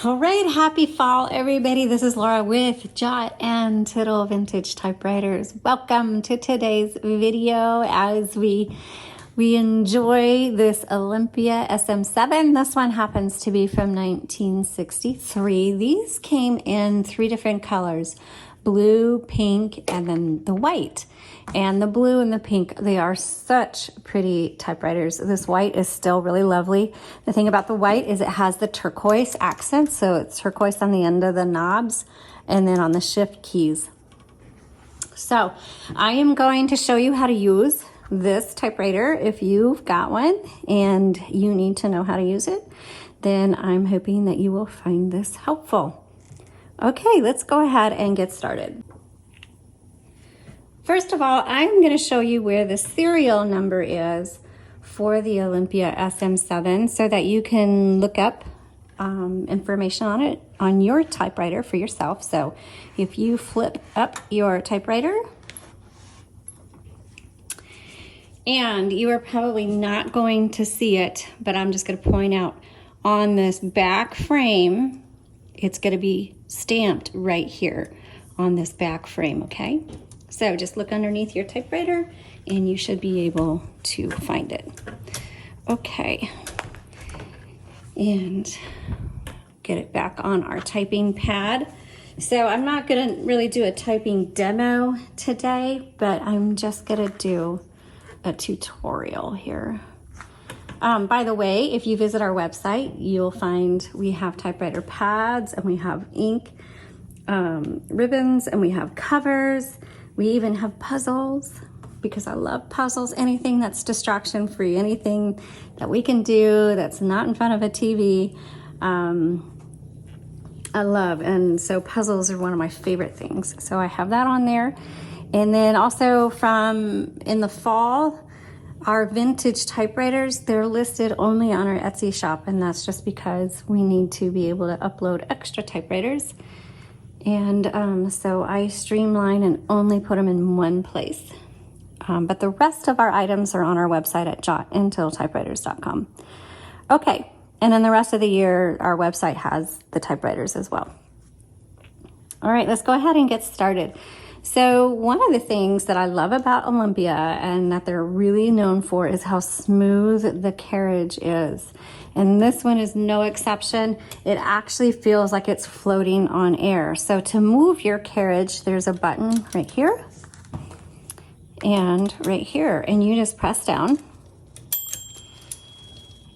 All right, happy fall, everybody. This is Laura with Jot and Tittle Vintage Typewriters. Welcome to today's video as we enjoy this Olympia SM7. This one happens to be from 1963. These came in 3 different colors: blue, pink, and then the white. And the blue and the pink, they are such pretty typewriters. This white is still really lovely. The thing about the white is it has the turquoise accent, so it's turquoise on the end of the knobs and then on the shift keys. So I am going to show you how to use this typewriter. If you've got one and you need to know how to use it, then I'm hoping that you will find this helpful. Okay, let's go ahead and get started. First of all, I'm going to show you where the serial number is for the Olympia SM7 so that you can look up information on it on your typewriter for yourself. So if you flip up your typewriter, and you are probably not going to see it, but I'm just going to point out on this back frame, it's going to be stamped right here on this back frame, okay? So just look underneath your typewriter and you should be able to find it. Okay, and get it back on our typing pad. So I'm not gonna really do a typing demo today, but I'm just gonna do a tutorial here. By the way, if you visit our website, you'll find we have typewriter pads and we have ink, ribbons, and we have covers. We even have puzzles because I love puzzles. Anything that's distraction free, anything that we can do that's not in front of a TV, I love. And so puzzles are one of my favorite things. So I have that on there. And then also from in the fall, our vintage typewriters, they're listed only on our Etsy shop. And that's just because we need to be able to upload extra typewriters. And so I streamline and only put them in one place. But the rest of our items are on our website at jotandtittletypewriters.com. Okay, and then the rest of the year, our website has the typewriters as well. All right, let's go ahead and get started. So one of the things that I love about Olympia and that they're really known for is how smooth the carriage is. And this one is no exception. It actually feels like it's floating on air. So to move your carriage, there's a button right here and right here. And you just press down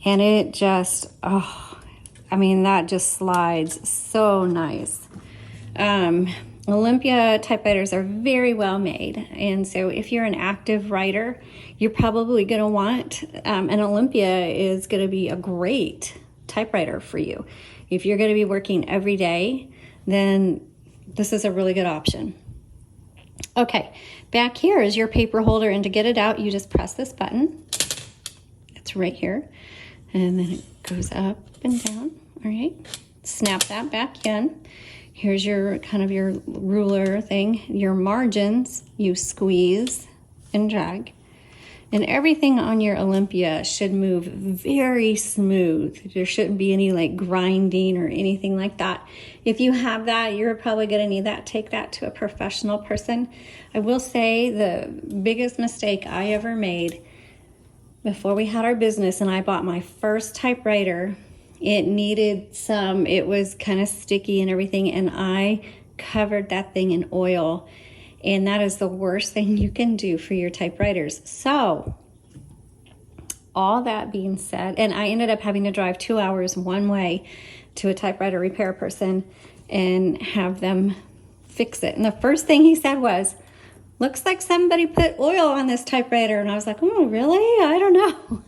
and it just, that just slides so nice. Olympia typewriters are very well made, and so if you're an active writer, you're probably going to want an Olympia is going to be a great typewriter for you. If you're going to be working every day, then this is a really good option. Okay, back here is your paper holder, and to get it out, you just press this button. It's right here, and then it goes up and down. All right, snap that back in. Here's your your ruler thing. Your margins, you squeeze and drag. And everything on your Olympia should move very smooth. There shouldn't be any like grinding or anything like that. If you have that, you're probably gonna need that. Take that to a professional person. I will say the biggest mistake I ever made before we had our business and I bought my first typewriter, it was kind of sticky and everything, and I covered that thing in oil, and that is the worst thing you can do for your typewriters. So all that being said, and I ended up having to drive 2 hours one way to a typewriter repair person and have them fix it. And the first thing he said was, "Looks like somebody put oil on this typewriter." And I was like, "Oh, really? I don't know."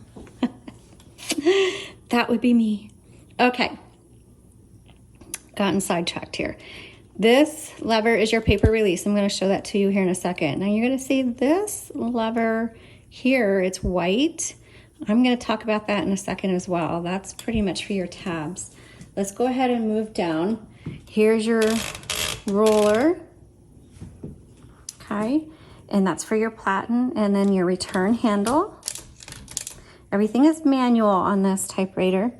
That would be me. Okay, gotten sidetracked here. This lever is your paper release. I'm going to show that to you here in a second. Now you're going to see this lever here, it's white. I'm going to talk about that in a second as well. That's pretty much for your tabs. Let's go ahead and move down. Here's your roller, okay, and that's for your platen, and then your return handle. Everything is manual on this typewriter.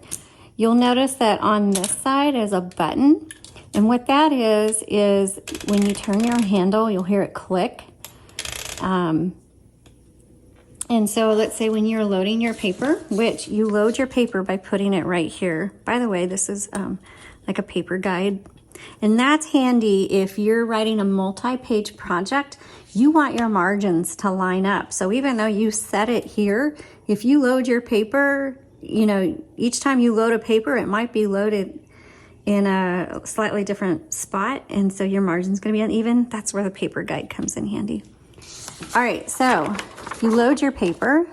you'll notice that on this side is a button. And what that is when you turn your handle, you'll hear it click. And so let's say when you're loading your paper, which you load your paper by putting it right here. By the way, this is like a paper guide. And that's handy if you're writing a multi-page project. You want your margins to line up. So even though you set it here, if you load your paper, you know, each time you load a paper, it might be loaded in a slightly different spot. And so your margin's gonna be uneven. That's where the paper guide comes in handy. All right, so you load your paper.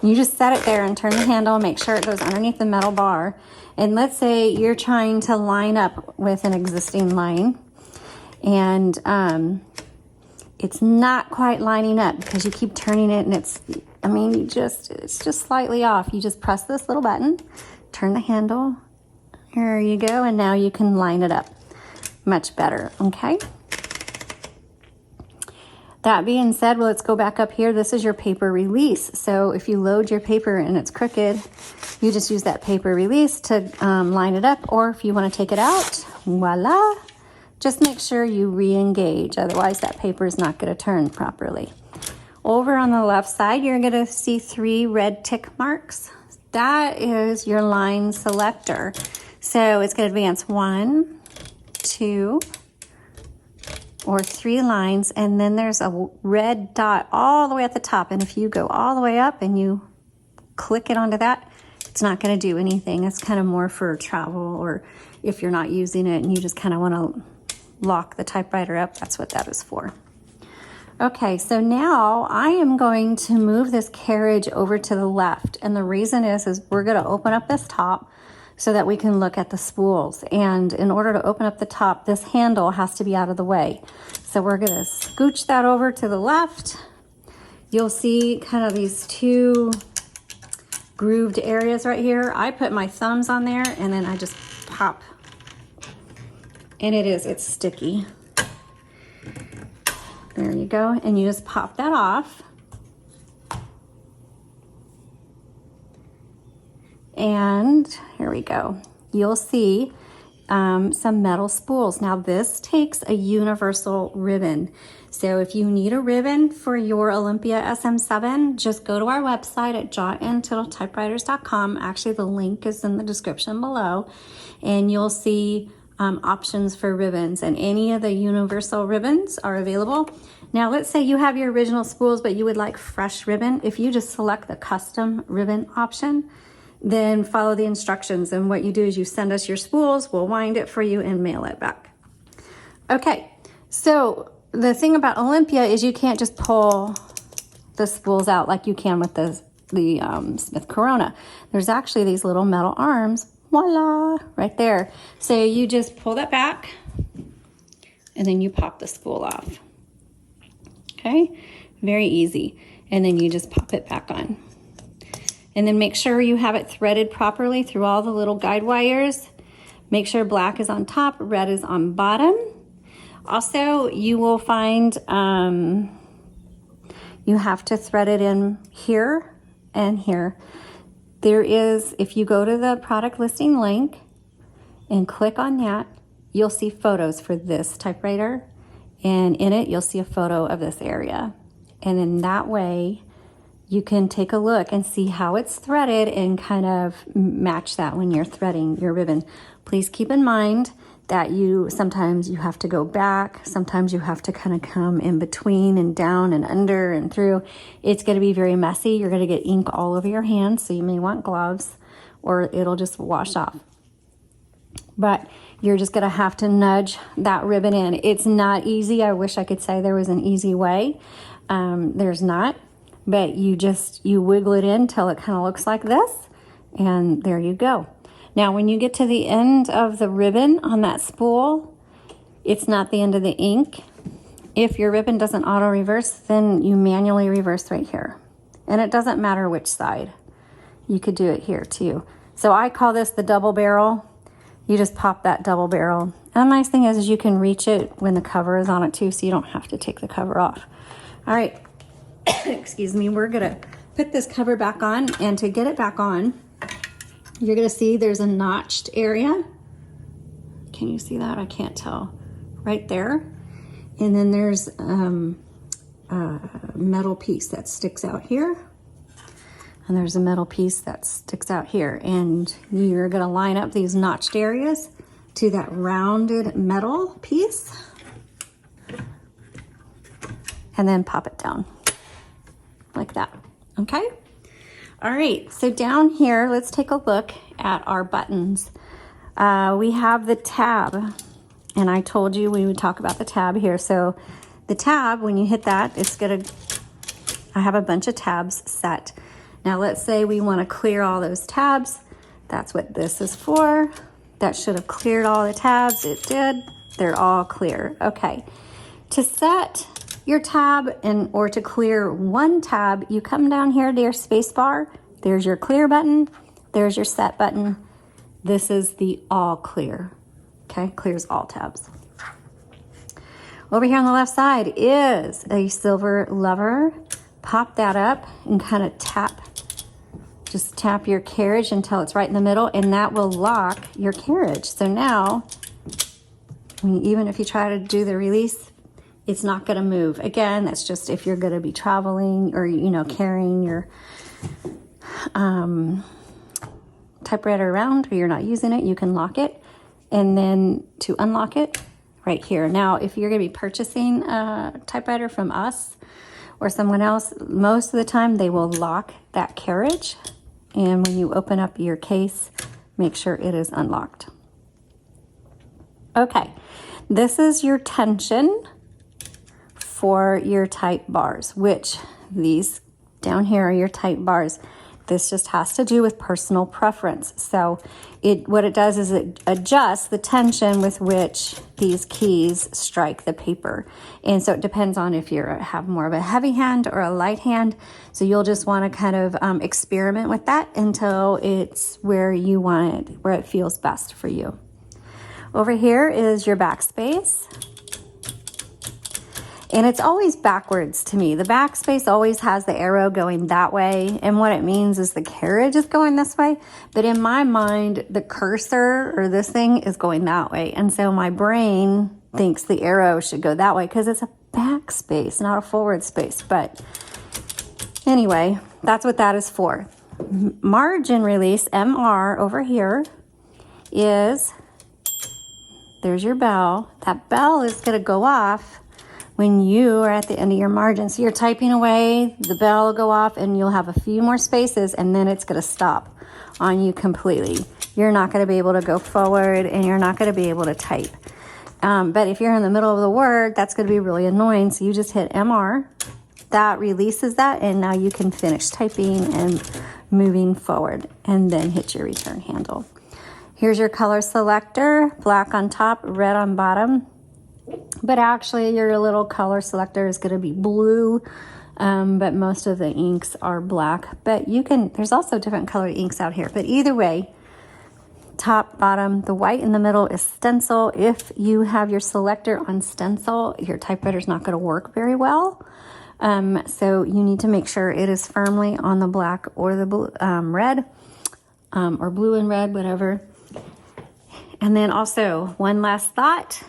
You just set it there and turn the handle, make sure it goes underneath the metal bar. And let's say you're trying to line up with an existing line and it's not quite lining up because you keep turning it and it's just slightly off. You just press this little button, turn the handle. Here you go, and now you can line it up much better, okay? That being said, well, let's go back up here. This is your paper release. So if you load your paper and it's crooked, you just use that paper release to line it up, or if you want to take it out, voila. Just make sure you re-engage, otherwise that paper is not going to turn properly. Over on the left side, you're going to see 3 red tick marks. That is your line selector. So it's going to advance 1, 2, or 3 lines, and then there's a red dot all the way at the top. And if you go all the way up and you click it onto that, it's not going to do anything. It's kind of more for travel, or if you're not using it and you just kind of want to lock the typewriter up, that's what that is for. Okay, so now I am going to move this carriage over to the left. And the reason is we're going to open up this top so that we can look at the spools. And in order to open up the top, this handle has to be out of the way. So we're going to scooch that over to the left. You'll see kind of these 2 grooved areas right here. I put my thumbs on there and then I just pop. And it's sticky. There you go. And you just pop that off. And here we go. You'll see some metal spools. Now this takes a universal ribbon. So if you need a ribbon for your Olympia SM7, just go to our website at jotandtittletypewriters.com. Actually, the link is in the description below, and you'll see options for ribbons, and any of the universal ribbons are available. Now, let's say you have your original spools, but you would like fresh ribbon. If you just select the custom ribbon option, then follow the instructions. And what you do is you send us your spools, we'll wind it for you and mail it back. Okay, so the thing about Olympia is you can't just pull the spools out like you can with the Smith Corona. There's actually these little metal arms, voila, right there. So you just pull that back and then you pop the spool off. Okay, very easy. And then you just pop it back on. And then make sure you have it threaded properly through all the little guide wires. Make sure black is on top, red is on bottom. Also, you will find you have to thread it in here and here. There is, if you go to the product listing link and click on that, you'll see photos for this typewriter. And in it, you'll see a photo of this area. And in that way, you can take a look and see how it's threaded and kind of match that when you're threading your ribbon. Please keep in mind that sometimes you have to go back, sometimes you have to kind of come in between and down and under and through. It's going to be very messy. You're going to get ink all over your hands, so you may want gloves or it'll just wash off. But you're just going to have to nudge that ribbon in. It's not easy. I wish I could say there was an easy way. There's not. But you wiggle it in till it kind of looks like this, and there you go. Now, when you get to the end of the ribbon on that spool, it's not the end of the ink. If your ribbon doesn't auto-reverse, then you manually reverse right here. And it doesn't matter which side. You could do it here too. So I call this the double barrel. You just pop that double barrel. And the nice thing is you can reach it when the cover is on it too, so you don't have to take the cover off. All right. Excuse me, we're gonna put this cover back on, and to get it back on, you're gonna see there's a notched area. Can you see that? I can't tell. Right there. And then there's a metal piece that sticks out here. And there's a metal piece that sticks out here. And you're gonna line up these notched areas to that rounded metal piece. And then pop it down like that, okay? All right, so down here, let's take a look at our buttons. We have the tab, and I told you we would talk about the tab here. So the tab, when you hit that, I have a bunch of tabs set. Now let's say we wanna clear all those tabs. That's what this is for. That should have cleared all the tabs. It did. They're all clear. Okay. To set your tab or to clear one tab, you come down here to your space bar. There's your clear button. There's your set button. This is the all clear. Okay, clears all tabs. Over here on the left side is a silver lever. Pop that up and kind of just tap your carriage until it's right in the middle, and that will lock your carriage. So now, even if you try to do the release, it's not gonna move. Again, that's just if you're gonna be traveling or, carrying your typewriter around or you're not using it, you can lock it. And then to unlock it, right here. Now, if you're gonna be purchasing a typewriter from us or someone else, most of the time they will lock that carriage. And when you open up your case, make sure it is unlocked. Okay, this is your tension for your type bars, which these down here are your type bars. This just has to do with personal preference. So what it does is it adjusts the tension with which these keys strike the paper. And so it depends on if you have more of a heavy hand or a light hand. So you'll just want to kind of experiment with that until it's where you want it, where it feels best for you. Over here is your backspace. And it's always backwards to me. The backspace always has the arrow going that way. And what it means is the carriage is going this way. But in my mind, the cursor or this thing is going that way. And so my brain thinks the arrow should go that way because it's a backspace, not a forward space. But anyway, that's what that is for. Margin release, MR over here is, there's your bell. That bell is gonna go off when you are at the end of your margin. So you're typing away, the bell will go off and you'll have a few more spaces and then it's gonna stop on you completely. You're not gonna be able to go forward and you're not gonna be able to type. But if you're in the middle of the word, that's gonna be really annoying. So you just hit MR, that releases that, and now you can finish typing and moving forward, and then hit your return handle. Here's your color selector, black on top, red on bottom. But actually your little color selector is going to be blue, but most of the inks are black. But there's also different colored inks out here. But either way, top, bottom, the white in the middle is stencil. If you have your selector on stencil, your typewriter's not going to work very well. So you need to make sure it is firmly on the black or the blue, red, or blue and red, whatever. And then also, one last thought.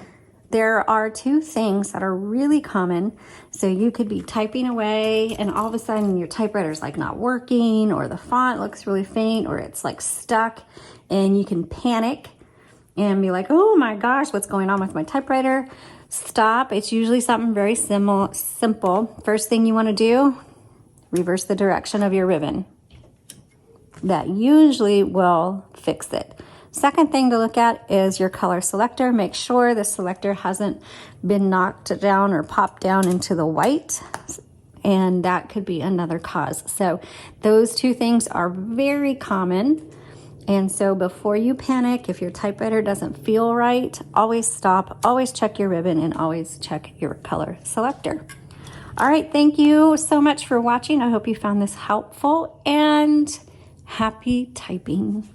There are two things that are really common. So you could be typing away and all of a sudden your typewriter's like not working, or the font looks really faint, or it's like stuck, and you can panic and be like, oh my gosh, what's going on with my typewriter? Stop. It's usually something very simple. First thing you want to do, reverse the direction of your ribbon. That usually will fix it. Second thing to look at is your color selector. Make sure the selector hasn't been knocked down or popped down into the white, and that could be another cause. So those two things are very common. And so before you panic, if your typewriter doesn't feel right, always stop, always check your ribbon, and always check your color selector. All right, thank you so much for watching. I hope you found this helpful, and happy typing.